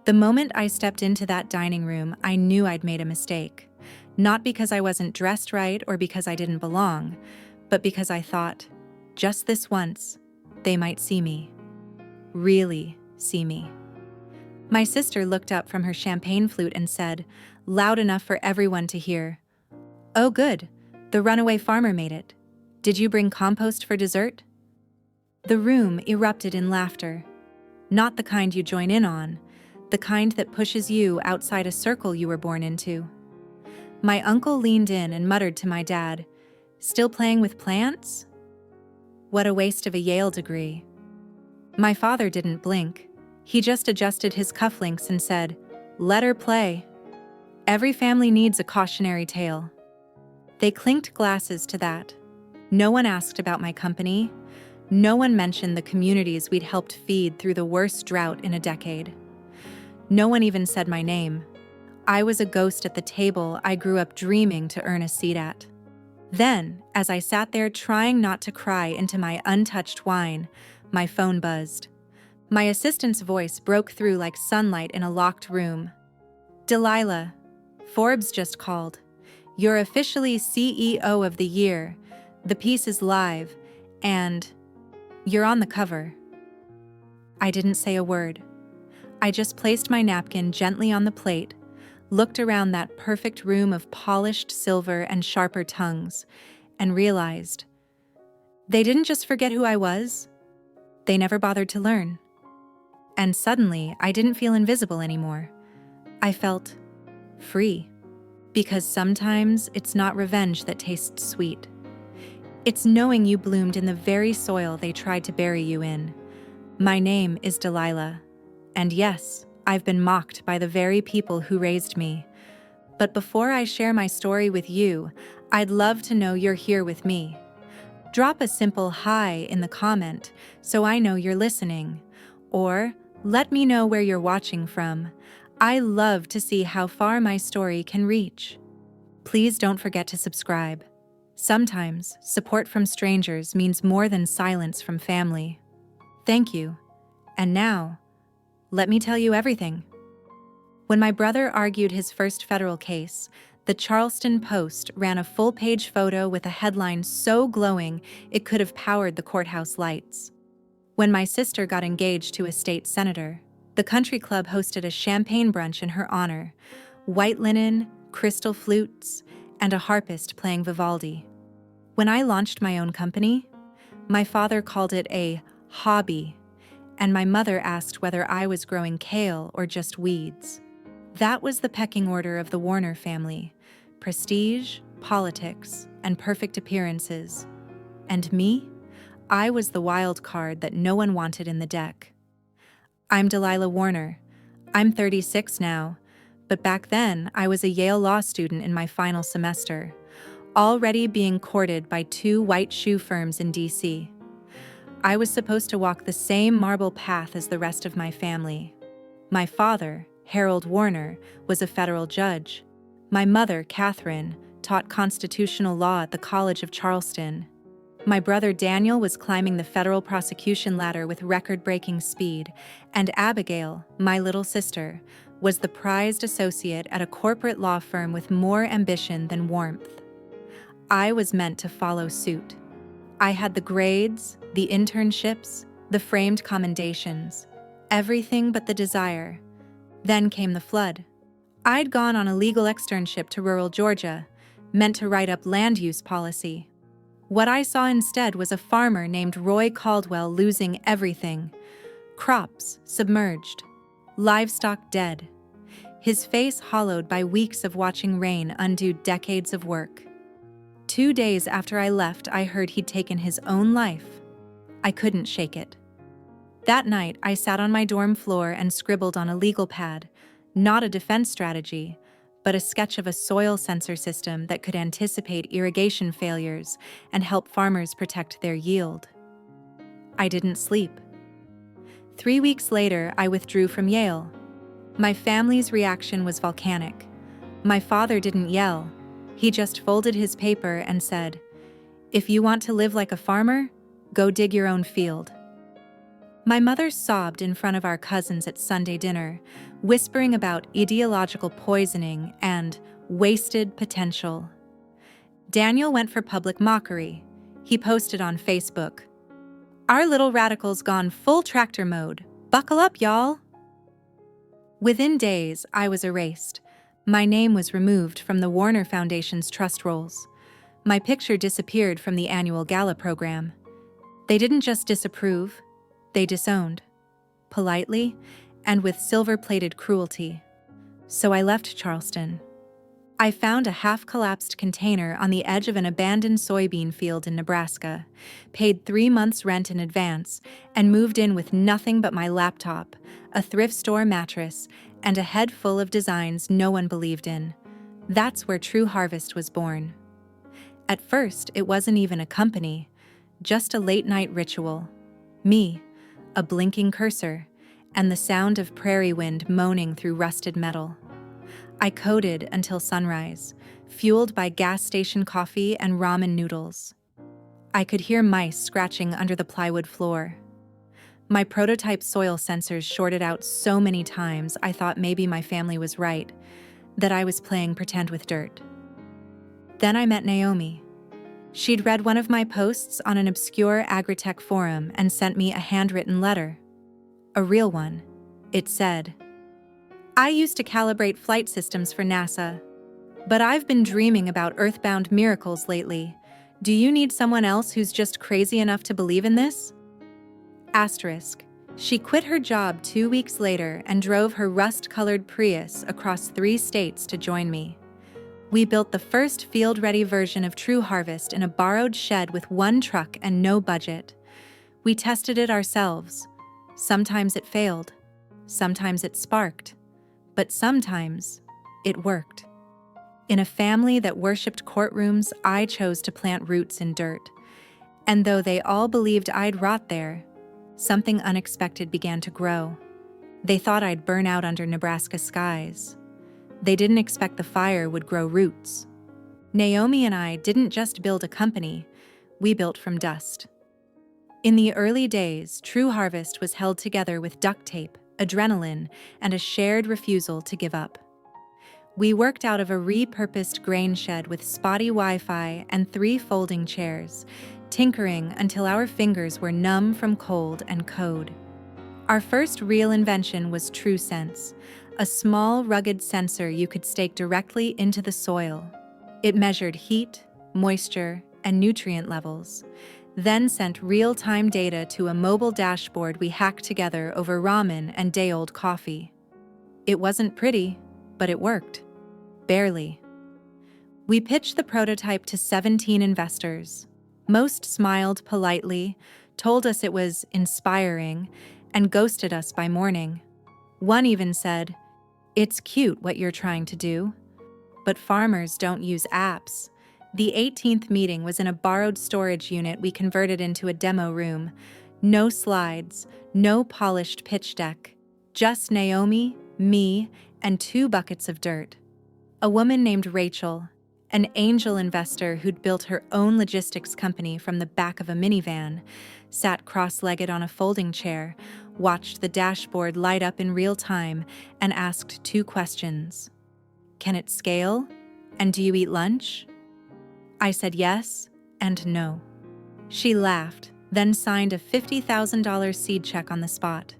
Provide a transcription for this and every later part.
The moment I stepped into that dining room, I knew I'd made a mistake. Not because I wasn't dressed right or because I didn't belong, but because I thought, just this once, they might see me. Really see me. My sister looked up from her champagne flute and said, loud enough for everyone to hear, "Oh good, the runaway farmer made it. Did you bring compost for dessert?" The room erupted in laughter. Not the kind you join in on, the kind that pushes you outside a circle you were born into. My uncle leaned in and muttered to my dad, "Still playing with plants? What a waste of a Yale degree." My father didn't blink. He just adjusted his cufflinks and said, "Let her play. Every family needs a cautionary tale." They clinked glasses to that. No one asked about my company. No one mentioned the communities we'd helped feed through the worst drought in a decade. No one even said my name. I was a ghost at the table I grew up dreaming to earn a seat at. Then, as I sat there trying not to cry into my untouched wine, my phone buzzed. My assistant's voice broke through like sunlight in a locked room. "Delilah, Forbes just called. You're officially CEO of the year. The piece is live, and you're on the cover." I didn't say a word. I just placed my napkin gently on the plate, looked around that perfect room of polished silver and sharper tongues, and realized they didn't just forget who I was, they never bothered to learn. And suddenly, I didn't feel invisible anymore. I felt free. Because sometimes it's not revenge that tastes sweet. It's knowing you bloomed in the very soil they tried to bury you in. My name is Delilah. And yes, I've been mocked by the very people who raised me. But before I share my story with you, I'd love to know you're here with me. Drop a simple hi in the comment so I know you're listening. Or let me know where you're watching from. I love to see how far my story can reach. Please don't forget to subscribe. Sometimes, support from strangers means more than silence from family. Thank you. And now, let me tell you everything. When my brother argued his first federal case, the Charleston Post ran a full-page photo with a headline so glowing it could have powered the courthouse lights. When my sister got engaged to a state senator, the country club hosted a champagne brunch in her honor, white linen, crystal flutes, and a harpist playing Vivaldi. When I launched my own company, my father called it a hobby, and my mother asked whether I was growing kale or just weeds. That was the pecking order of the Warner family: prestige, politics, and perfect appearances. And me? I was the wild card that no one wanted in the deck. I'm Delilah Warner. I'm 36 now, but back then I was a Yale law student in my final semester, already being courted by 2 white shoe firms in DC. I was supposed to walk the same marble path as the rest of my family. My father, Harold Warner, was a federal judge. My mother, Catherine, taught constitutional law at the College of Charleston. My brother Daniel was climbing the federal prosecution ladder with record-breaking speed, and Abigail, my little sister, was the prized associate at a corporate law firm with more ambition than warmth. I was meant to follow suit. I had the grades, the internships, the framed commendations, everything but the desire. Then came the flood. I'd gone on a legal externship to rural Georgia, meant to write up land use policy. What I saw instead was a farmer named Roy Caldwell losing everything: crops submerged, livestock dead, his face hollowed by weeks of watching rain undo decades of work. 2 days after I left, I heard he'd taken his own life. I couldn't shake it. That night, I sat on my dorm floor and scribbled on a legal pad, not a defense strategy, but a sketch of a soil sensor system that could anticipate irrigation failures and help farmers protect their yield. I didn't sleep. 3 weeks later, I withdrew from Yale. My family's reaction was volcanic. My father didn't yell. He just folded his paper and said, "If you want to live like a farmer, go dig your own field." My mother sobbed in front of our cousins at Sunday dinner, whispering about ideological poisoning and wasted potential. Daniel went for public mockery. He posted on Facebook, "Our little radical's gone full tractor mode. Buckle up, y'all." Within days, I was erased. My name was removed from the Warner Foundation's trust rolls. My picture disappeared from the annual gala program. They didn't just disapprove, they disowned. Politely, and with silver-plated cruelty. So I left Charleston. I found a half-collapsed container on the edge of an abandoned soybean field in Nebraska, paid 3 months' rent in advance, and moved in with nothing but my laptop, a thrift store mattress, and a head full of designs no one believed in. That's where True Harvest was born. At first, it wasn't even a company, just a late-night ritual. Me, a blinking cursor, and the sound of prairie wind moaning through rusted metal. I coded until sunrise, fueled by gas station coffee and ramen noodles. I could hear mice scratching under the plywood floor. My prototype soil sensors shorted out so many times I thought maybe my family was right, that I was playing pretend with dirt. Then I met Naomi. She'd read one of my posts on an obscure agritech forum and sent me a handwritten letter. A real one. It said, "I used to calibrate flight systems for NASA, but I've been dreaming about earthbound miracles lately. Do you need someone else who's just crazy enough to believe in this?" Asterisk. She quit her job 2 weeks later and drove her rust-colored Prius across 3 states to join me. We built the first field-ready version of True Harvest in a borrowed shed with 1 truck and no budget. We tested it ourselves. Sometimes it failed. Sometimes it sparked. But sometimes it worked. In a family that worshipped courtrooms, I chose to plant roots in dirt. And though they all believed I'd rot there, something unexpected began to grow. They thought I'd burn out under Nebraska skies. They didn't expect the fire would grow roots. Naomi and I didn't just build a company, we built from dust. In the early days, True Harvest was held together with duct tape, adrenaline, and a shared refusal to give up. We worked out of a repurposed grain shed with spotty Wi-Fi and 3 folding chairs, tinkering until our fingers were numb from cold and code. Our first real invention was TrueSense, a small, rugged sensor you could stake directly into the soil. It measured heat, moisture, and nutrient levels, then sent real-time data to a mobile dashboard we hacked together over ramen and day-old coffee. It wasn't pretty, but it worked. Barely. We pitched the prototype to 17 investors. Most smiled politely, told us it was inspiring, and ghosted us by morning. One even said, "It's cute what you're trying to do, but farmers don't use apps." The 18th meeting was in a borrowed storage unit we converted into a demo room. No slides, no polished pitch deck. Just Naomi, me, and 2 buckets of dirt. A woman named Rachel, an angel investor who'd built her own logistics company from the back of a minivan, sat cross-legged on a folding chair, watched the dashboard light up in real time, and asked 2 questions. "Can it scale? And do you eat lunch?" I said yes and no. She laughed, then signed a $50,000 seed check on the spot.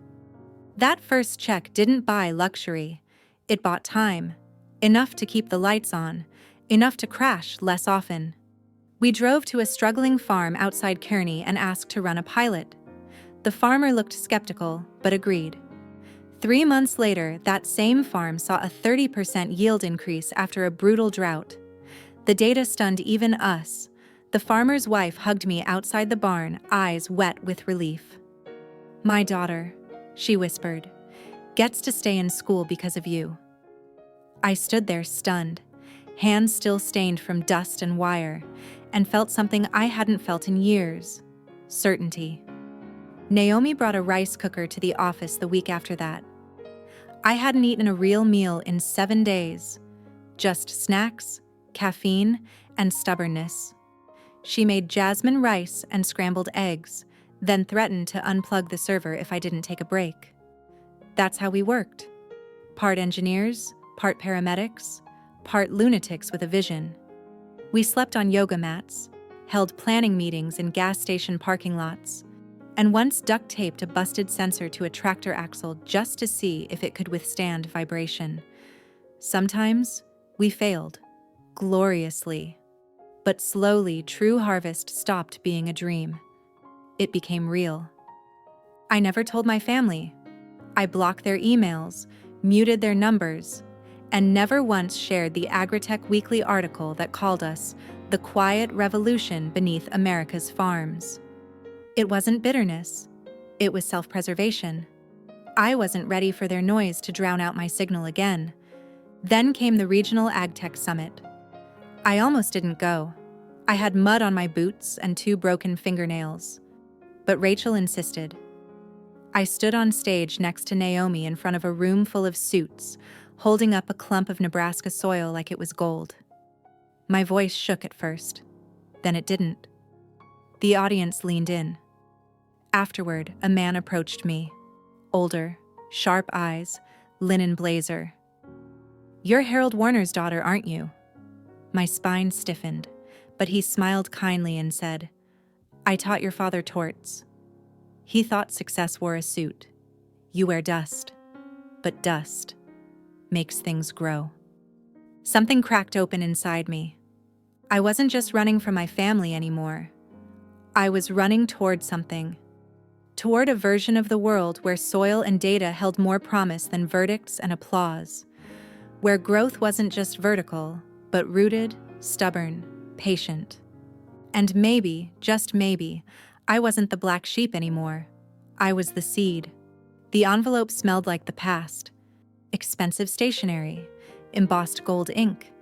That first check didn't buy luxury. It bought time. Enough to keep the lights on. Enough to crash less often. We drove to a struggling farm outside Kearney and asked to run a pilot. The farmer looked skeptical, but agreed. 3 months later, that same farm saw a 30% yield increase after a brutal drought. The data stunned even us. The farmer's wife hugged me outside the barn, eyes wet with relief. "My daughter," she whispered, "gets to stay in school because of you." I stood there stunned, hands still stained from dust and wire, and felt something I hadn't felt in years: certainty. Naomi brought a rice cooker to the office the week after that. I hadn't eaten a real meal in 7 days. Just snacks, caffeine, and stubbornness. She made jasmine rice and scrambled eggs, then threatened to unplug the server if I didn't take a break. That's how we worked. Part engineers, part paramedics, part lunatics with a vision. We slept on yoga mats, held planning meetings in gas station parking lots, and once duct-taped a busted sensor to a tractor axle just to see if it could withstand vibration. Sometimes, we failed, gloriously. But slowly, True Harvest stopped being a dream. It became real. I never told my family. I blocked their emails, muted their numbers, and never once shared the Agritech Weekly article that called us the quiet revolution beneath America's farms. It wasn't bitterness. It was self-preservation. I wasn't ready for their noise to drown out my signal again. Then came the Regional AgTech Summit. I almost didn't go. I had mud on my boots and 2 broken fingernails. But Rachel insisted. I stood on stage next to Naomi in front of a room full of suits, holding up a clump of Nebraska soil like it was gold. My voice shook at first. Then it didn't. The audience leaned in. Afterward, a man approached me. Older, sharp eyes, linen blazer. "You're Harold Warner's daughter, aren't you?" My spine stiffened, but he smiled kindly and said, "I taught your father torts. He thought success wore a suit. You wear dust. But dust makes things grow." Something cracked open inside me. I wasn't just running from my family anymore. I was running toward something. Toward a version of the world where soil and data held more promise than verdicts and applause. Where growth wasn't just vertical, but rooted, stubborn, patient. And maybe, just maybe, I wasn't the black sheep anymore. I was the seed. The envelope smelled like the past. Expensive stationery, embossed gold ink,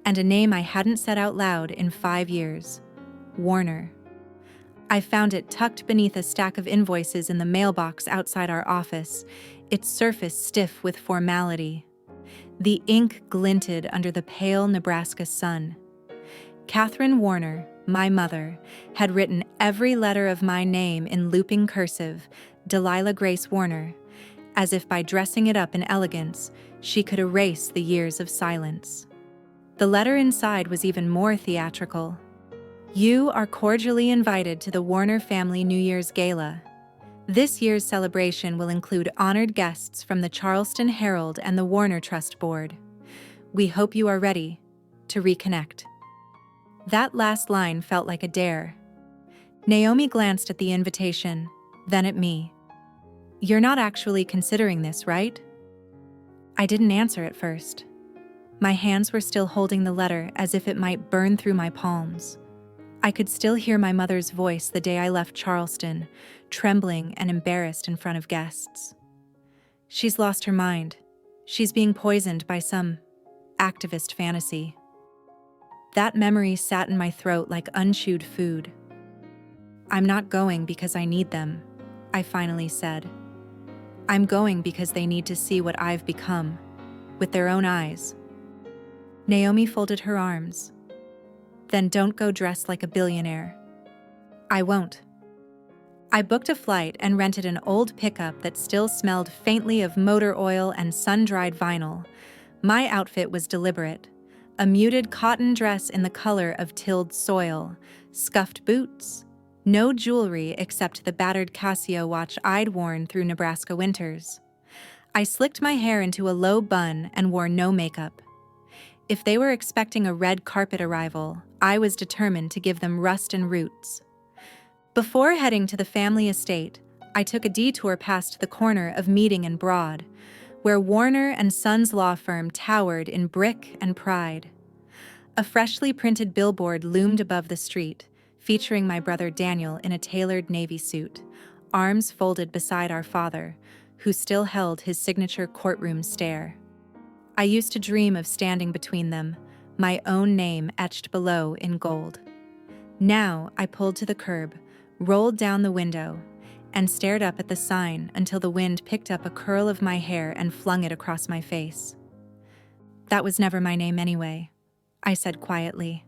and a name I hadn't said out loud in 5 years. Warner. I found it tucked beneath a stack of invoices in the mailbox outside our office, its surface stiff with formality. The ink glinted under the pale Nebraska sun. Catherine Warner, my mother, had written every letter of my name in looping cursive, Delilah Grace Warner, as if by dressing it up in elegance, she could erase the years of silence. The letter inside was even more theatrical. "You are cordially invited to the Warner family New Year's Gala. This year's celebration will include honored guests from the Charleston Herald and the Warner Trust Board. We hope you are ready to reconnect." That last line felt like a dare. Naomi glanced at the invitation, then at me. "You're not actually considering this, right?" I didn't answer at first. My hands were still holding the letter as if it might burn through my palms. I could still hear my mother's voice the day I left Charleston, trembling and embarrassed in front of guests. "She's lost her mind. She's being poisoned by some activist fantasy." That memory sat in my throat like unchewed food. "I'm not going because I need them," I finally said. "I'm going because they need to see what I've become, with their own eyes." Naomi folded her arms. "Then don't go dressed like a billionaire." "I won't." I booked a flight and rented an old pickup that still smelled faintly of motor oil and sun-dried vinyl. My outfit was deliberate. A muted cotton dress in the color of tilled soil, scuffed boots, no jewelry except the battered Casio watch I'd worn through Nebraska winters. I slicked my hair into a low bun and wore no makeup. If they were expecting a red carpet arrival, I was determined to give them rust and roots. Before heading to the family estate, I took a detour past the corner of Meeting and Broad, where Warner and Sons law firm towered in brick and pride. A freshly printed billboard loomed above the street, featuring my brother Daniel in a tailored navy suit, arms folded beside our father, who still held his signature courtroom stare. I used to dream of standing between them, my own name etched below in gold. Now I pulled to the curb, rolled down the window, and stared up at the sign until the wind picked up a curl of my hair and flung it across my face. "That was never my name anyway," I said quietly.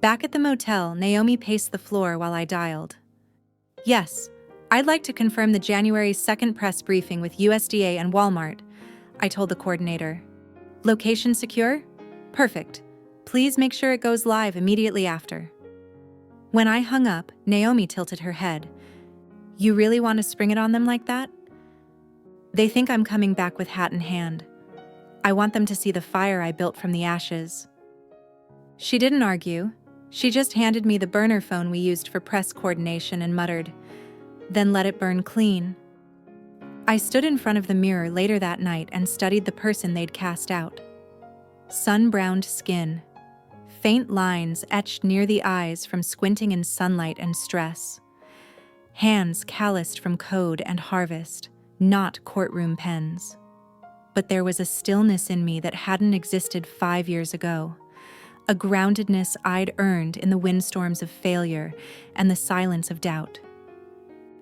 Back at the motel, Naomi paced the floor while I dialed. Yes, I'd like to confirm the January 2nd press briefing with USDA and Walmart, I told the coordinator. Location secure? Perfect. Please make sure it goes live immediately after. When I hung up, Naomi tilted her head. You really want to spring it on them like that? They think I'm coming back with hat in hand. I want them to see the fire I built from the ashes. She didn't argue. She just handed me the burner phone we used for press coordination and muttered, "Then let it burn clean." I stood in front of the mirror later that night and studied the person they'd cast out. Sun-browned skin, faint lines etched near the eyes from squinting in sunlight and stress, hands calloused from code and harvest, not courtroom pens. But there was a stillness in me that hadn't existed 5 years ago, a groundedness I'd earned in the windstorms of failure and the silence of doubt.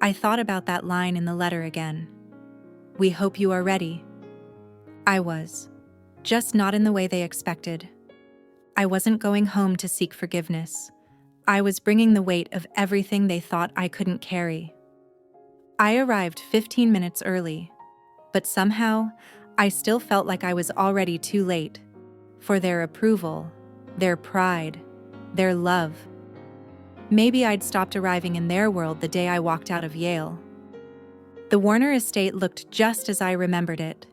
I thought about that line in the letter again. We hope you are ready. I was, just not in the way they expected. I wasn't going home to seek forgiveness. I was bringing the weight of everything they thought I couldn't carry. I arrived 15 minutes early, but somehow I still felt like I was already too late for their approval, their pride, their love. Maybe I'd stopped arriving in their world the day I walked out of Yale. The Warner estate looked just as I remembered it.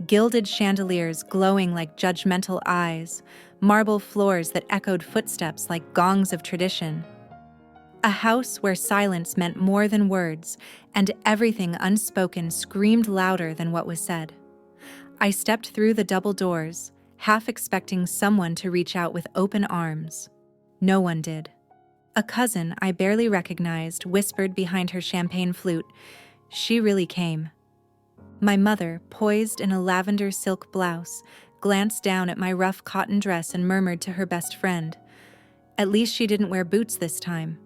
Gilded chandeliers glowing like judgmental eyes, marble floors that echoed footsteps like gongs of tradition. A house where silence meant more than words, and everything unspoken screamed louder than what was said. I stepped through the double doors, half expecting someone to reach out with open arms. No one did. A cousin I barely recognized whispered behind her champagne flute, "She really came." My mother, poised in a lavender silk blouse, glanced down at my rough cotton dress and murmured to her best friend, "At least she didn't wear boots this time."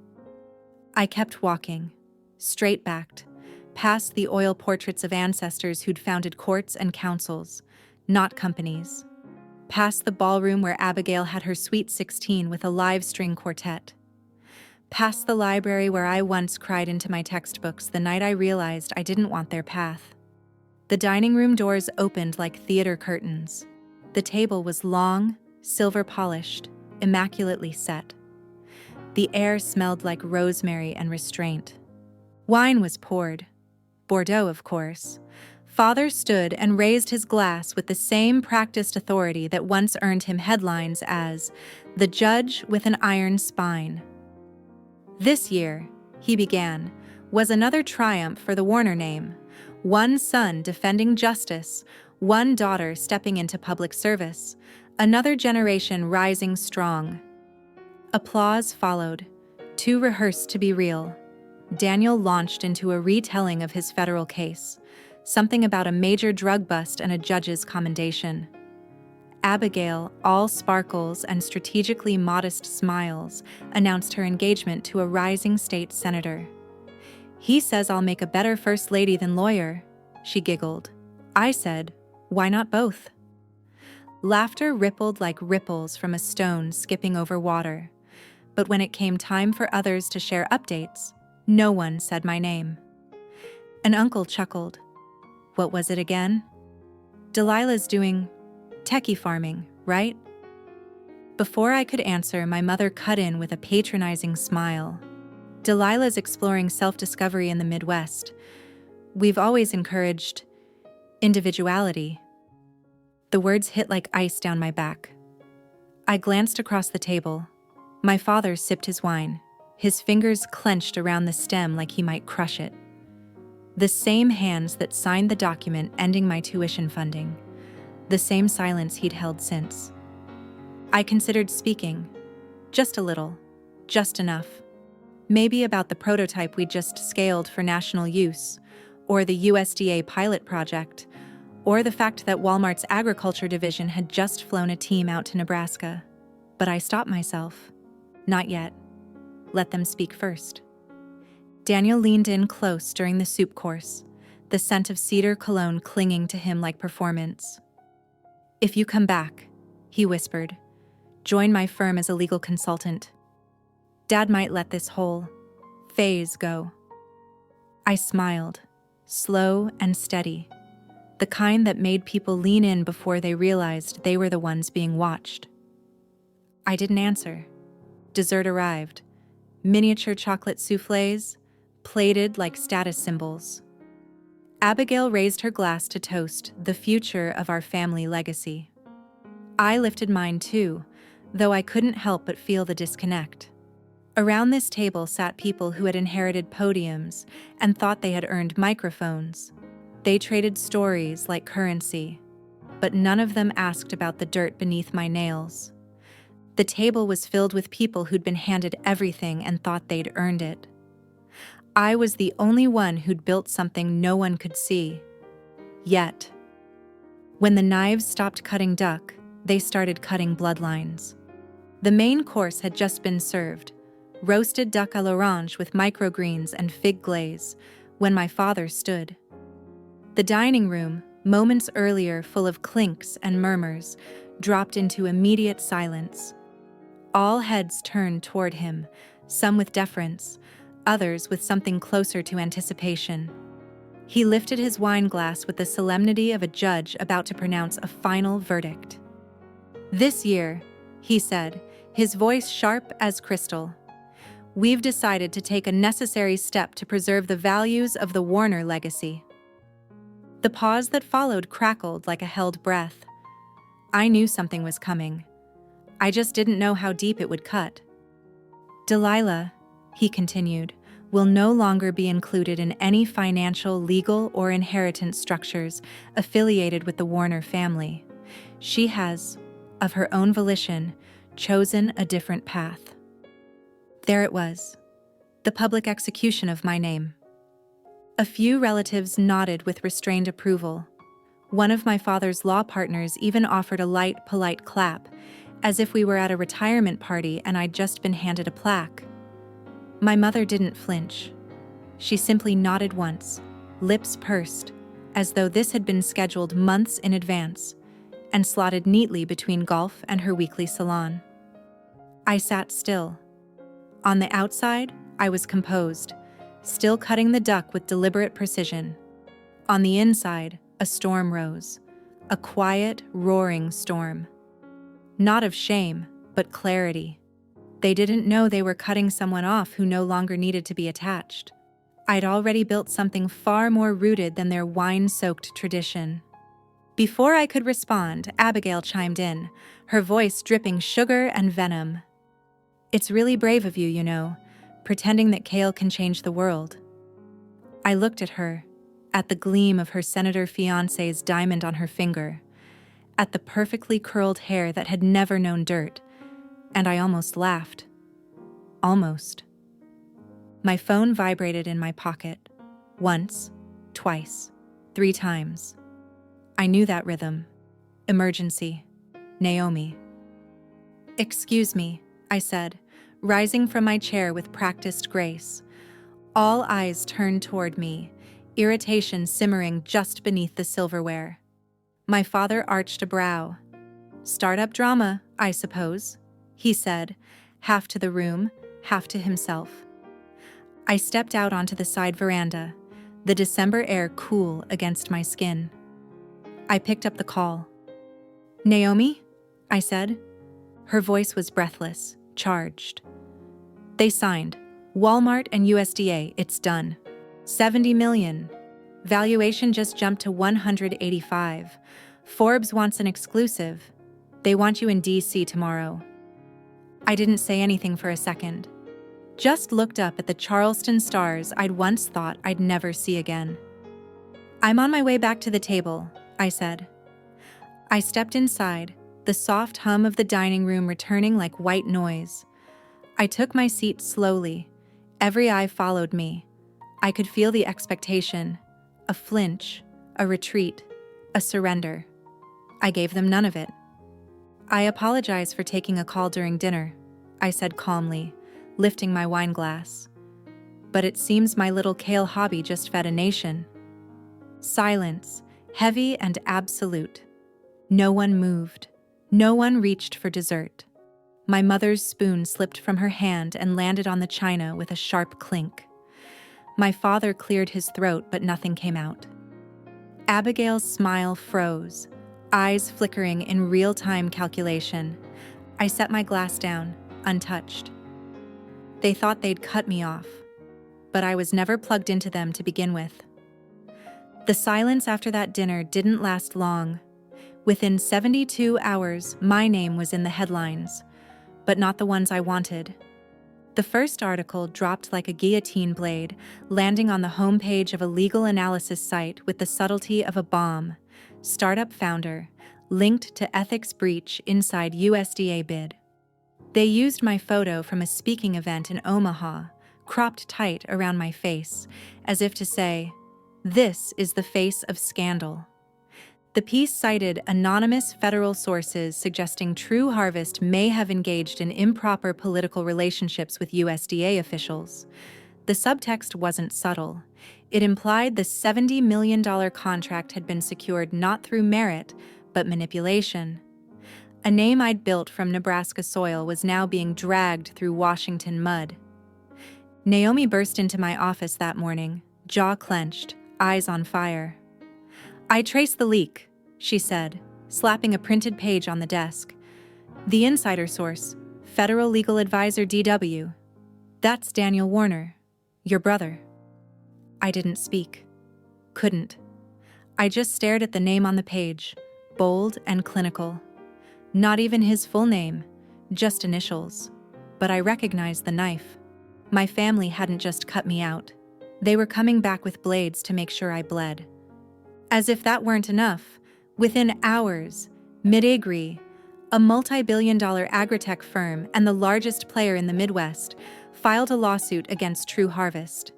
I kept walking, straight-backed, past the oil portraits of ancestors who'd founded courts and councils, not companies. Past the ballroom where Abigail had her Sweet 16 with a live string quartet. Past the library where I once cried into my textbooks the night I realized I didn't want their path. The dining room doors opened like theater curtains. The table was long, silver-polished, immaculately set. The air smelled like rosemary and restraint. Wine was poured. Bordeaux, of course. Father stood and raised his glass with the same practiced authority that once earned him headlines as the judge with an iron spine. This year, he began, was another triumph for the Warner name. One son defending justice, one daughter stepping into public service, another generation rising strong. Applause followed, too rehearsed to be real. Daniel launched into a retelling of his federal case, something about a major drug bust and a judge's commendation. Abigail, all sparkles and strategically modest smiles, announced her engagement to a rising state senator. "He says I'll make a better first lady than lawyer," she giggled. I said, "Why not both?" Laughter rippled like ripples from a stone skipping over water. But when it came time for others to share updates, no one said my name. An uncle chuckled. What was it again? Delilah's doing techie farming, right? Before I could answer, my mother cut in with a patronizing smile. Delilah's exploring self-discovery in the Midwest. We've always encouraged individuality. The words hit like ice down my back. I glanced across the table. My father sipped his wine, his fingers clenched around the stem like he might crush it. The same hands that signed the document ending my tuition funding. The same silence he'd held since. I considered speaking. Just a little. Just enough. Maybe about the prototype we'd just scaled for national use, or the USDA pilot project, or the fact that Walmart's agriculture division had just flown a team out to Nebraska. But I stopped myself. Not yet. Let them speak first. Daniel leaned in close during the soup course, the scent of cedar cologne clinging to him like performance. If you come back, he whispered, join my firm as a legal consultant. Dad might let this whole phase go. I smiled, slow and steady, the kind that made people lean in before they realized they were the ones being watched. I didn't answer. Dessert arrived. Miniature chocolate soufflés, plated like status symbols. Abigail raised her glass to toast the future of our family legacy. I lifted mine too, though I couldn't help but feel the disconnect. Around this table sat people who had inherited podiums and thought they had earned microphones. They traded stories like currency, but none of them asked about the dirt beneath my nails. The table was filled with people who'd been handed everything and thought they'd earned it. I was the only one who'd built something no one could see. Yet, when the knives stopped cutting duck, they started cutting bloodlines. The main course had just been served, roasted duck à l'orange with microgreens and fig glaze, when my father stood. The dining room, moments earlier full of clinks and murmurs, dropped into immediate silence. All heads turned toward him, some with deference, others with something closer to anticipation. He lifted his wine glass with the solemnity of a judge about to pronounce a final verdict. "This year," he said, his voice sharp as crystal, "we've decided to take a necessary step to preserve the values of the Warner legacy." The pause that followed crackled like a held breath. I knew something was coming. I just didn't know how deep it would cut. "Delilah," he continued, "will no longer be included in any financial, legal, or inheritance structures affiliated with the Warner family. She has, of her own volition, chosen a different path." There it was, the public execution of my name. A few relatives nodded with restrained approval. One of my father's law partners even offered a light, polite clap, as if we were at a retirement party and I'd just been handed a plaque. My mother didn't flinch. She simply nodded once, lips pursed, as though this had been scheduled months in advance, and slotted neatly between golf and her weekly salon. I sat still. On the outside, I was composed, still cutting the duck with deliberate precision. On the inside, a storm rose, a quiet, roaring storm. Not of shame, but clarity. They didn't know they were cutting someone off who no longer needed to be attached. I'd already built something far more rooted than their wine-soaked tradition. Before I could respond, Abigail chimed in, her voice dripping sugar and venom. "It's really brave of you, you know, pretending that kale can change the world." I looked at her, at the gleam of her senator fiancé's diamond on her finger, at the perfectly curled hair that had never known dirt, and I almost laughed. Almost. My phone vibrated in my pocket. Once, twice, 3 times. I knew that rhythm. Emergency. Naomi. "Excuse me," I said, rising from my chair with practiced grace. All eyes turned toward me, irritation simmering just beneath the silverware. My father arched a brow. "Startup drama, I suppose," he said, half to the room, half to himself. I stepped out onto the side veranda, the December air cool against my skin. I picked up the call. "Naomi?" I said. Her voice was breathless, charged. "They signed. Walmart and USDA, it's done. 70 million. Valuation just jumped to 185. Forbes wants an exclusive. They want you in DC tomorrow." I didn't say anything for a second. Just looked up at the Charleston stars I'd once thought I'd never see again. "I'm on my way back to the table," I said. I stepped inside, the soft hum of the dining room returning like white noise. I took my seat slowly. Every eye followed me. I could feel the expectation, a flinch, a retreat, a surrender. I gave them none of it. "I apologize for taking a call during dinner," I said calmly, lifting my wine glass. "But it seems my little kale hobby just fed a nation." Silence, heavy and absolute. No one moved. No one reached for dessert. My mother's spoon slipped from her hand and landed on the china with a sharp clink. My father cleared his throat, but nothing came out. Abigail's smile froze, eyes flickering in real-time calculation. I set my glass down, untouched. They thought they'd cut me off, but I was never plugged into them to begin with. The silence after that dinner didn't last long. Within 72 hours, my name was in the headlines, but not the ones I wanted. The first article dropped like a guillotine blade, landing on the homepage of a legal analysis site with the subtlety of a bomb. Startup founder, linked to ethics breach inside USDA bid. They used my photo from a speaking event in Omaha, cropped tight around my face, as if to say, "This is the face of scandal." The piece cited anonymous federal sources suggesting True Harvest may have engaged in improper political relationships with USDA officials. The subtext wasn't subtle. It implied the $70 million contract had been secured not through merit, but manipulation. A name I'd built from Nebraska soil was now being dragged through Washington mud. Naomi burst into my office that morning, jaw clenched, eyes on fire. "I traced the leak," she said, slapping a printed page on the desk. "The insider source, Federal Legal Advisor DW. That's Daniel Warner, your brother." I didn't speak. Couldn't. I just stared at the name on the page, bold and clinical. Not even his full name, just initials. But I recognized the knife. My family hadn't just cut me out. They were coming back with blades to make sure I bled. As if that weren't enough, within hours, Mid-Agri, a multi-billion-dollar agritech firm and the largest player in the Midwest, filed a lawsuit against True Harvest.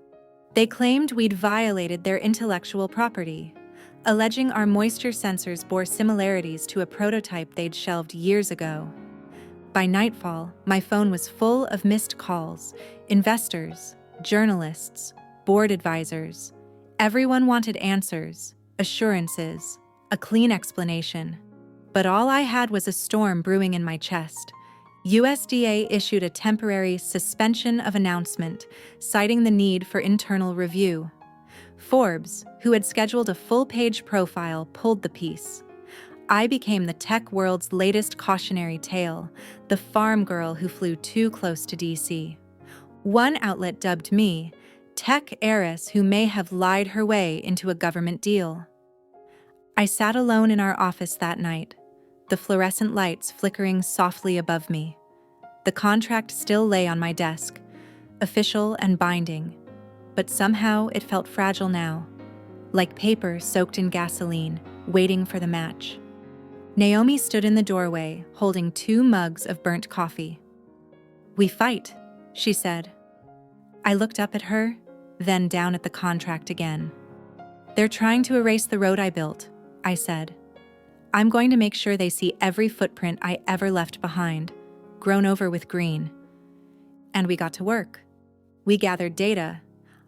They claimed we'd violated their intellectual property, alleging our moisture sensors bore similarities to a prototype they'd shelved years ago. By nightfall, my phone was full of missed calls, investors, journalists, board advisors. Everyone wanted answers, assurances, a clean explanation. But all I had was a storm brewing in my chest. USDA issued a temporary suspension of announcement, citing the need for internal review. Forbes, who had scheduled a full-page profile, pulled the piece. I became the tech world's latest cautionary tale, the farm girl who flew too close to DC. One outlet dubbed me tech heiress who may have lied her way into a government deal. I sat alone in our office that night, the fluorescent lights flickering softly above me. The contract still lay on my desk, official and binding, but somehow it felt fragile now, like paper soaked in gasoline, waiting for the match. Naomi stood in the doorway, holding 2 mugs of burnt coffee. "We fight," she said. I looked up at her, then down at the contract again. "They're trying to erase the road I built," I said. "I'm going to make sure they see every footprint I ever left behind, grown over with green." And we got to work. We gathered data,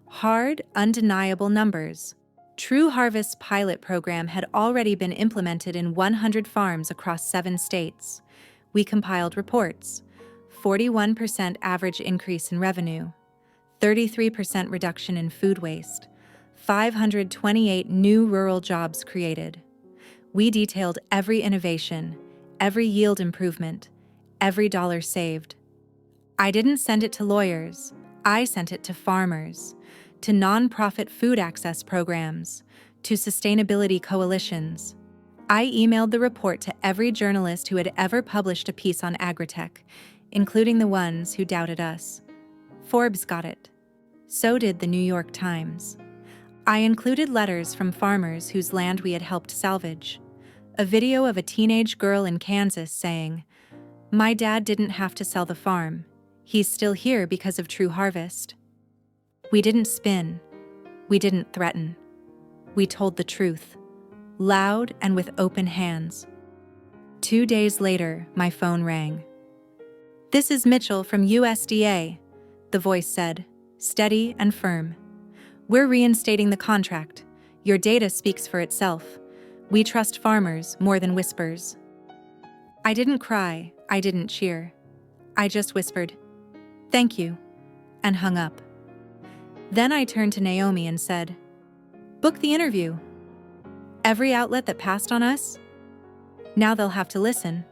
hard, undeniable numbers. True Harvest's pilot program had already been implemented in 100 farms across 7 states. We compiled reports: 41% average increase in revenue, 33% reduction in food waste, 528 new rural jobs created. We detailed every innovation, every yield improvement, every dollar saved. I didn't send it to lawyers. I sent it to farmers, to nonprofit food access programs, to sustainability coalitions. I emailed the report to every journalist who had ever published a piece on agritech, including the ones who doubted us. Forbes got it. So did the New York Times. I included letters from farmers whose land we had helped salvage. A video of a teenage girl in Kansas saying, "My dad didn't have to sell the farm. He's still here because of True Harvest." We didn't spin. We didn't threaten. We told the truth, loud and with open hands. 2 days later, my phone rang. "This is Mitchell from USDA," the voice said, steady and firm. "We're reinstating the contract. Your data speaks for itself. We trust farmers more than whispers." I didn't cry. I didn't cheer. I just whispered, "Thank you," and hung up. Then I turned to Naomi and said, "Book the interview. Every outlet that passed on us? Now they'll have to listen."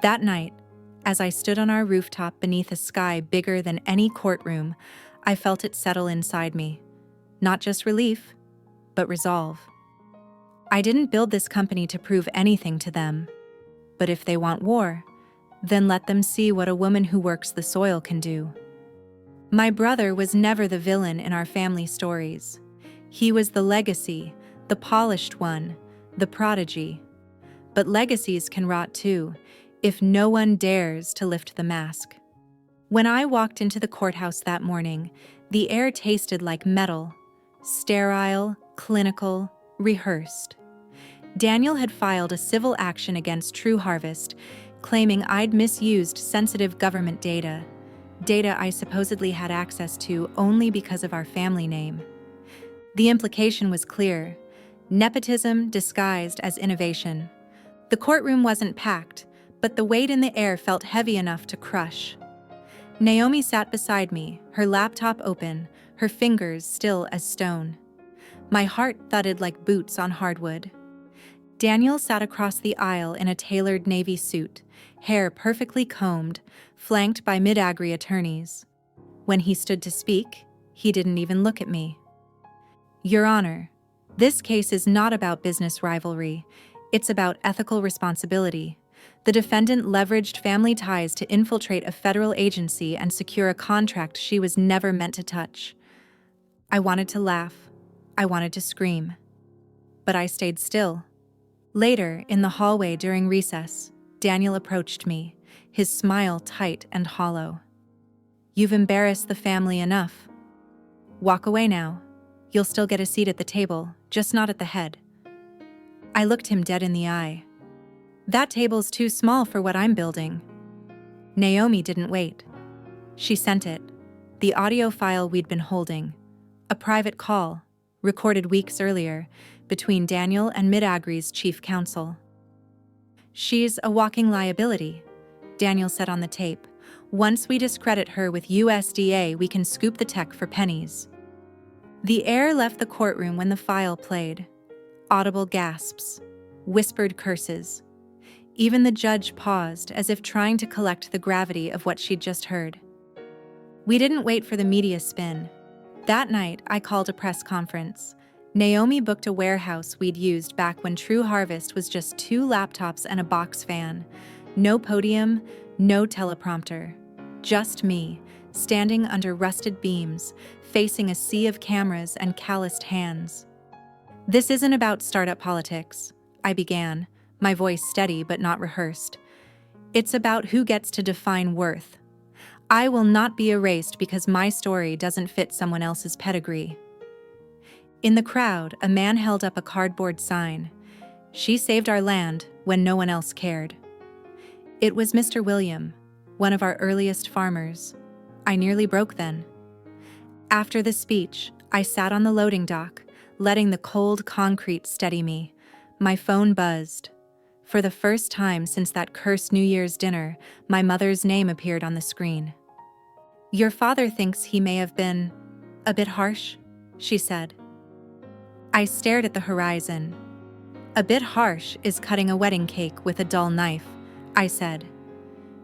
That night, as I stood on our rooftop beneath a sky bigger than any courtroom, I felt it settle inside me. Not just relief, but resolve. I didn't build this company to prove anything to them. But if they want war, then let them see what a woman who works the soil can do. My brother was never the villain in our family stories. He was the legacy, the polished one, the prodigy. But legacies can rot too, if no one dares to lift the mask. When I walked into the courthouse that morning, the air tasted like metal, sterile, clinical, rehearsed. Daniel had filed a civil action against True Harvest, claiming I'd misused sensitive government data I supposedly had access to only because of our family name. The implication was clear: nepotism disguised as innovation. The courtroom wasn't packed, but the weight in the air felt heavy enough to crush. Naomi sat beside me, her laptop open, her fingers still as stone. My heart thudded like boots on hardwood. Daniel sat across the aisle in a tailored navy suit, hair perfectly combed, flanked by mid-agri attorneys. When he stood to speak, he didn't even look at me. "Your Honor, this case is not about business rivalry. It's about ethical responsibility. The defendant leveraged family ties to infiltrate a federal agency and secure a contract she was never meant to touch." I wanted to laugh. I wanted to scream. But I stayed still. Later, in the hallway during recess, Daniel approached me, his smile tight and hollow. "You've embarrassed the family enough. Walk away now. You'll still get a seat at the table, just not at the head." I looked him dead in the eye. "That table's too small for what I'm building." Naomi didn't wait. She sent it, the audio file we'd been holding, a private call, recorded weeks earlier, between Daniel and Mid-Agri's chief counsel. "She's a walking liability," Daniel said on the tape. "Once we discredit her with USDA, we can scoop the tech for pennies." The air left the courtroom when the file played. Audible gasps, whispered curses. Even the judge paused, as if trying to collect the gravity of what she'd just heard. We didn't wait for the media spin. That night, I called a press conference. Naomi booked a warehouse we'd used back when True Harvest was just 2 laptops and a box fan. No podium, no teleprompter. Just me, standing under rusted beams, facing a sea of cameras and calloused hands. "This isn't about startup politics," I began, my voice steady but not rehearsed. "It's about who gets to define worth. I will not be erased because my story doesn't fit someone else's pedigree." In the crowd, a man held up a cardboard sign. "She saved our land when no one else cared." It was Mr. William, one of our earliest farmers. I nearly broke then. After the speech, I sat on the loading dock, letting the cold concrete steady me. My phone buzzed. For the first time since that cursed New Year's dinner, my mother's name appeared on the screen. "Your father thinks he may have been a bit harsh," she said. I stared at the horizon. "A bit harsh is cutting a wedding cake with a dull knife," I said.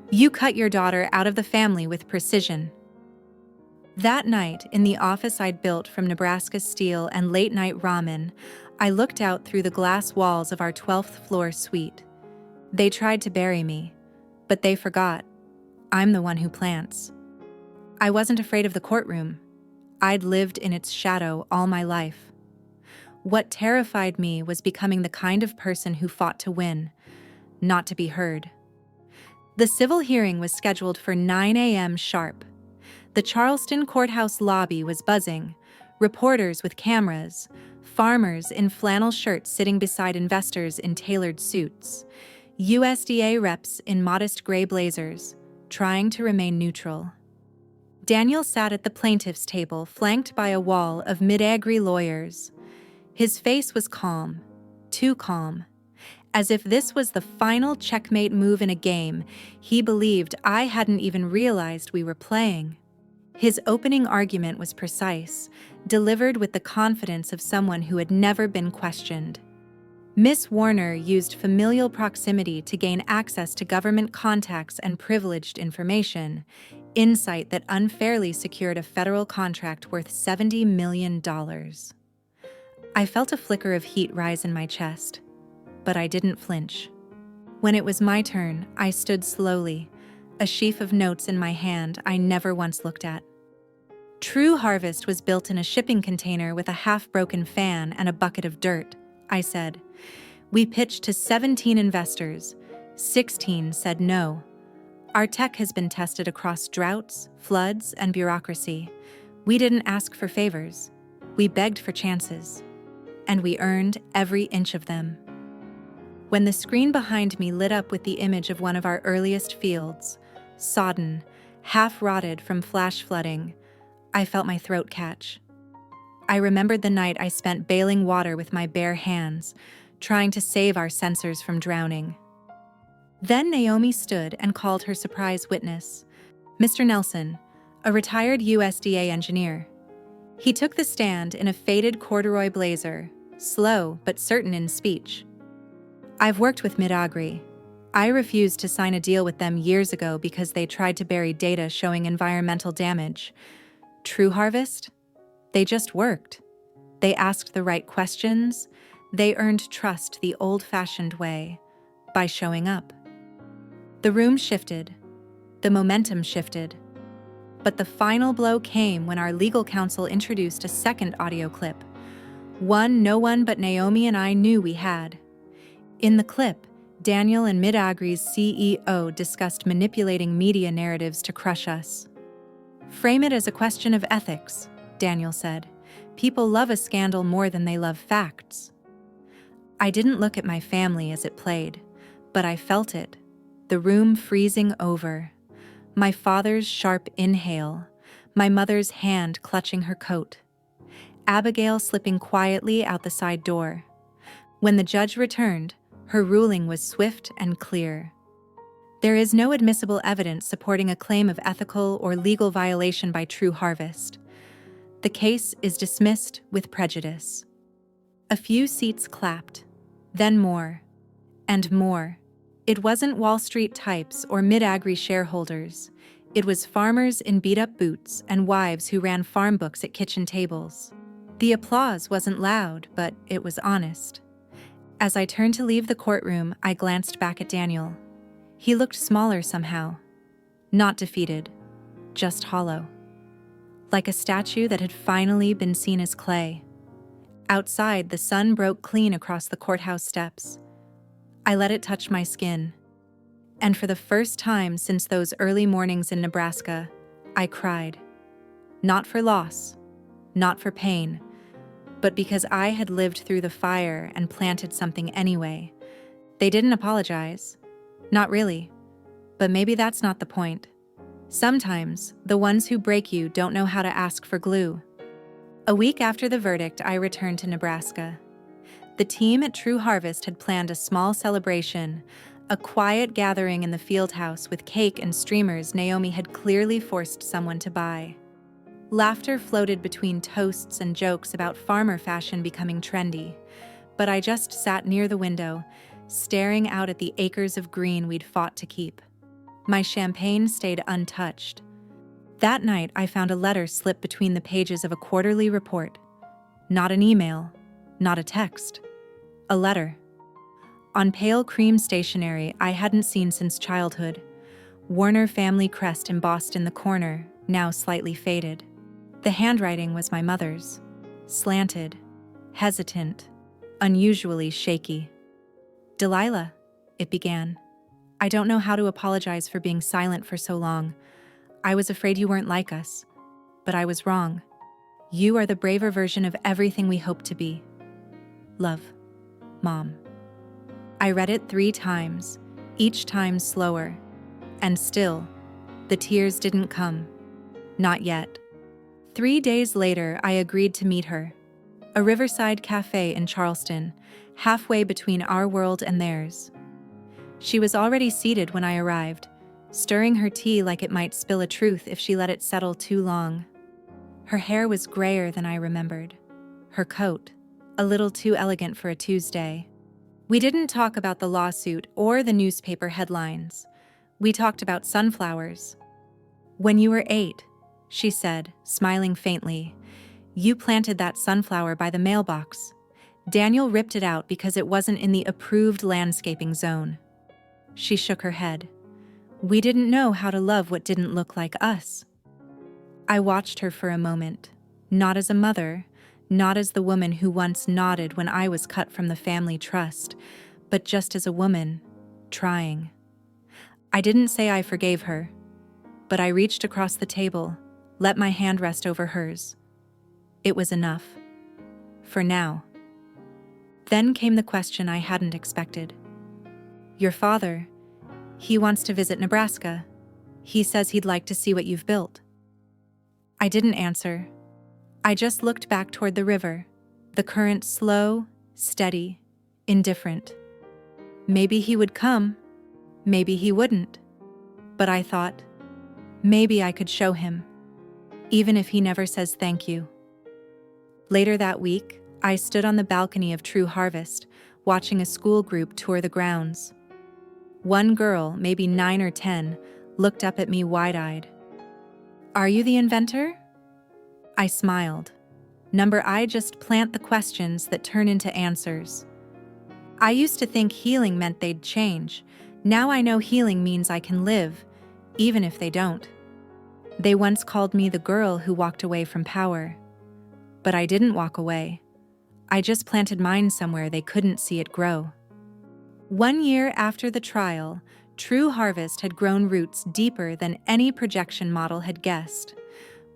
"You cut your daughter out of the family with precision." That night, in the office I'd built from Nebraska steel and late-night ramen, I looked out through the glass walls of our 12th floor suite. They tried to bury me, but they forgot. I'm the one who plants. I wasn't afraid of the courtroom. I'd lived in its shadow all my life. What terrified me was becoming the kind of person who fought to win, not to be heard. The civil hearing was scheduled for 9 a.m. sharp. The Charleston courthouse lobby was buzzing, reporters with cameras, farmers in flannel shirts sitting beside investors in tailored suits, USDA reps in modest gray blazers, trying to remain neutral. Daniel sat at the plaintiff's table, flanked by a wall of mid-agri lawyers. His face was calm, too calm, as if this was the final checkmate move in a game he believed I hadn't even realized we were playing. His opening argument was precise, delivered with the confidence of someone who had never been questioned. Miss Warner used familial proximity to gain access to government contacts and privileged information, insight that unfairly secured a federal contract worth $70 million. I felt a flicker of heat rise in my chest, but I didn't flinch. When it was my turn, I stood slowly, a sheaf of notes in my hand I never once looked at. True Harvest was built in a shipping container with a half-broken fan and a bucket of dirt, I said. We pitched to 17 investors. 16 said no. Our tech has been tested across droughts, floods, and bureaucracy. We didn't ask for favors. We begged for chances. And we earned every inch of them. When the screen behind me lit up with the image of one of our earliest fields, sodden, half-rotted from flash flooding, I felt my throat catch. I remembered the night I spent bailing water with my bare hands, trying to save our sensors from drowning. Then Naomi stood and called her surprise witness, Mr. Nelson, a retired USDA engineer. He took the stand in a faded corduroy blazer, slow but certain in speech. I've worked with Mid-Agri. I refused to sign a deal with them years ago because they tried to bury data showing environmental damage. True Harvest? They just worked. They asked the right questions. They earned trust the old-fashioned way, by showing up. The room shifted. The momentum shifted. But the final blow came when our legal counsel introduced a second audio clip, one no one but Naomi and I knew we had. In the clip, Daniel and Mid-Agri's CEO discussed manipulating media narratives to crush us. Frame it as a question of ethics, Daniel said. People love a scandal more than they love facts. I didn't look at my family as it played, but I felt it, the room freezing over. My father's sharp inhale, my mother's hand clutching her coat, Abigail slipping quietly out the side door. When the judge returned, her ruling was swift and clear. There is no admissible evidence supporting a claim of ethical or legal violation by True Harvest. The case is dismissed with prejudice. A few seats clapped, then more, and more. It wasn't Wall Street types or Mid-Agri shareholders. It was farmers in beat-up boots and wives who ran farm books at kitchen tables. The applause wasn't loud, but it was honest. As I turned to leave the courtroom, I glanced back at Daniel. He looked smaller somehow. Not defeated, just hollow. Like a statue that had finally been seen as clay. Outside, the sun broke clean across the courthouse steps. I let it touch my skin. And for the first time since those early mornings in Nebraska, I cried. Not for loss, not for pain, but because I had lived through the fire and planted something anyway. They didn't apologize. Not really. But maybe that's not the point. Sometimes, the ones who break you don't know how to ask for glue. A week after the verdict, I returned to Nebraska. The team at True Harvest had planned a small celebration, a quiet gathering in the field house with cake and streamers Naomi had clearly forced someone to buy. Laughter floated between toasts and jokes about farmer fashion becoming trendy, but I just sat near the window, staring out at the acres of green we'd fought to keep. My champagne stayed untouched. That night, I found a letter slipped between the pages of a quarterly report. Not an email, not a text. A letter. On pale cream stationery I hadn't seen since childhood. Warner family crest embossed in the corner, now slightly faded. The handwriting was my mother's. Slanted, hesitant, unusually shaky. Delilah, it began. I don't know how to apologize for being silent for so long. I was afraid you weren't like us, but I was wrong. You are the braver version of everything we hope to be. Love, Mom. I read it 3 times, each time slower, and still, the tears didn't come. Not yet. 3 days later, I agreed to meet her. A riverside cafe in Charleston, halfway between our world and theirs. She was already seated when I arrived, stirring her tea like it might spill a truth if she let it settle too long. Her hair was grayer than I remembered. Her coat, a little too elegant for a Tuesday. We didn't talk about the lawsuit or the newspaper headlines. We talked about sunflowers. "When you were 8, she said, smiling faintly, "you planted that sunflower by the mailbox. Daniel ripped it out because it wasn't in the approved landscaping zone." She shook her head. "We didn't know how to love what didn't look like us." I watched her for a moment, not as a mother, not as the woman who once nodded when I was cut from the family trust, but just as a woman, trying. I didn't say I forgave her, but I reached across the table, let my hand rest over hers. It was enough. For now. Then came the question I hadn't expected. "Your father, he wants to visit Nebraska. He says he'd like to see what you've built." I didn't answer. I just looked back toward the river, the current slow, steady, indifferent. Maybe he would come, maybe he wouldn't. But I thought, maybe I could show him, even if he never says thank you. Later that week, I stood on the balcony of True Harvest, watching a school group tour the grounds. One girl, maybe 9 or 10, looked up at me wide-eyed. "Are you the inventor?" I smiled. I just plant the questions that turn into answers. I used to think healing meant they'd change. Now I know healing means I can live, even if they don't. They once called me the girl who walked away from power. But I didn't walk away. I just planted mine somewhere they couldn't see it grow. 1 year after the trial, True Harvest had grown roots deeper than any projection model had guessed.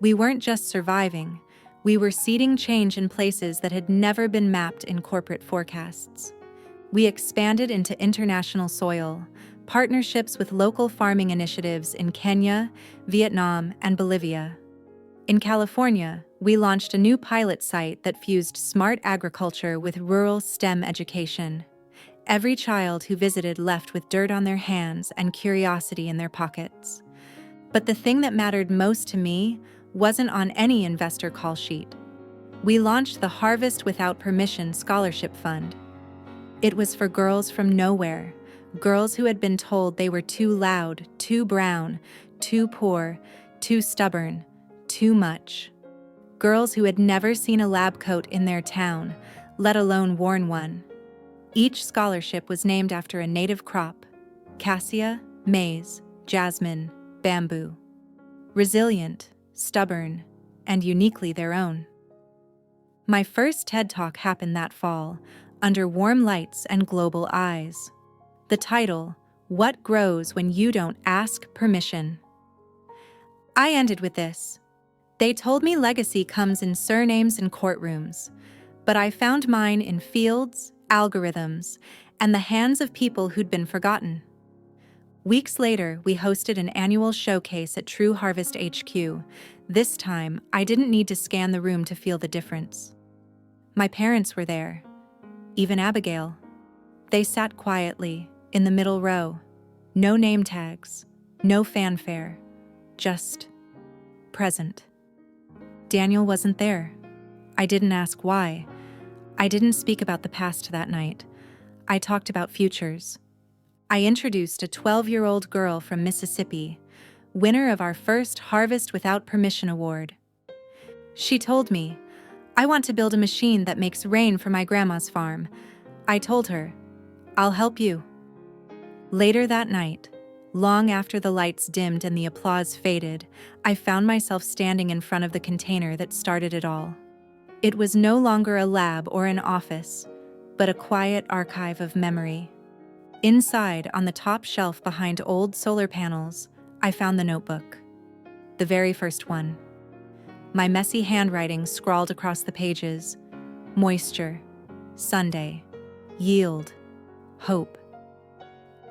We weren't just surviving, we were seeding change in places that had never been mapped in corporate forecasts. We expanded into international soil, partnerships with local farming initiatives in Kenya, Vietnam, and Bolivia. In California, we launched a new pilot site that fused smart agriculture with rural STEM education. Every child who visited left with dirt on their hands and curiosity in their pockets. But the thing that mattered most to me wasn't on any investor call sheet. We launched the Harvest Without Permission Scholarship Fund. It was for girls from nowhere, girls who had been told they were too loud, too brown, too poor, too stubborn, too much. Girls who had never seen a lab coat in their town, let alone worn one. Each scholarship was named after a native crop: cassia, maize, jasmine, bamboo. Resilient, stubborn, and uniquely their own. My first TED Talk happened that fall, under warm lights and global eyes. The title, "What Grows When You Don't Ask Permission?" I ended with this. They told me legacy comes in surnames and courtrooms, but I found mine in fields, algorithms, and the hands of people who'd been forgotten. Weeks later, we hosted an annual showcase at True Harvest HQ. This time, I didn't need to scan the room to feel the difference. My parents were there, even Abigail. They sat quietly, in the middle row. No name tags, no fanfare, just present. Daniel wasn't there. I didn't ask why. I didn't speak about the past that night. I talked about futures. I introduced a 12-year-old girl from Mississippi, winner of our first Harvest Without Permission award. She told me, "I want to build a machine that makes rain for my grandma's farm." I told her, "I'll help you." Later that night, long after the lights dimmed and the applause faded, I found myself standing in front of the container that started it all. It was no longer a lab or an office, but a quiet archive of memory. Inside, on the top shelf behind old solar panels, I found the notebook. The very first one. My messy handwriting scrawled across the pages: moisture, Sunday, yield, hope.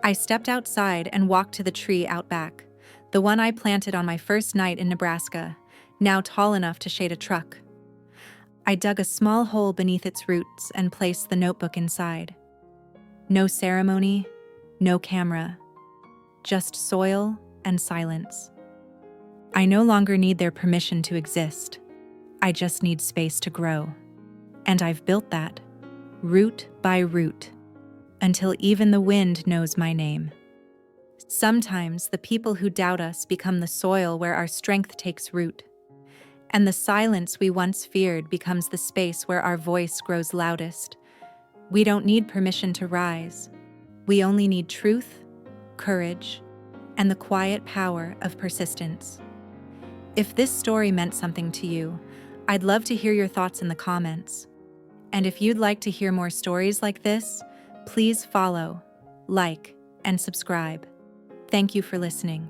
I stepped outside and walked to the tree out back, the one I planted on my first night in Nebraska, now tall enough to shade a truck. I dug a small hole beneath its roots and placed the notebook inside. No ceremony, no camera, just soil and silence. I no longer need their permission to exist. I just need space to grow. And I've built that, root by root, until even the wind knows my name. Sometimes the people who doubt us become the soil where our strength takes root, and the silence we once feared becomes the space where our voice grows loudest. We don't need permission to rise. We only need truth, courage, and the quiet power of persistence. If this story meant something to you, I'd love to hear your thoughts in the comments. And if you'd like to hear more stories like this, please follow, like, and subscribe. Thank you for listening.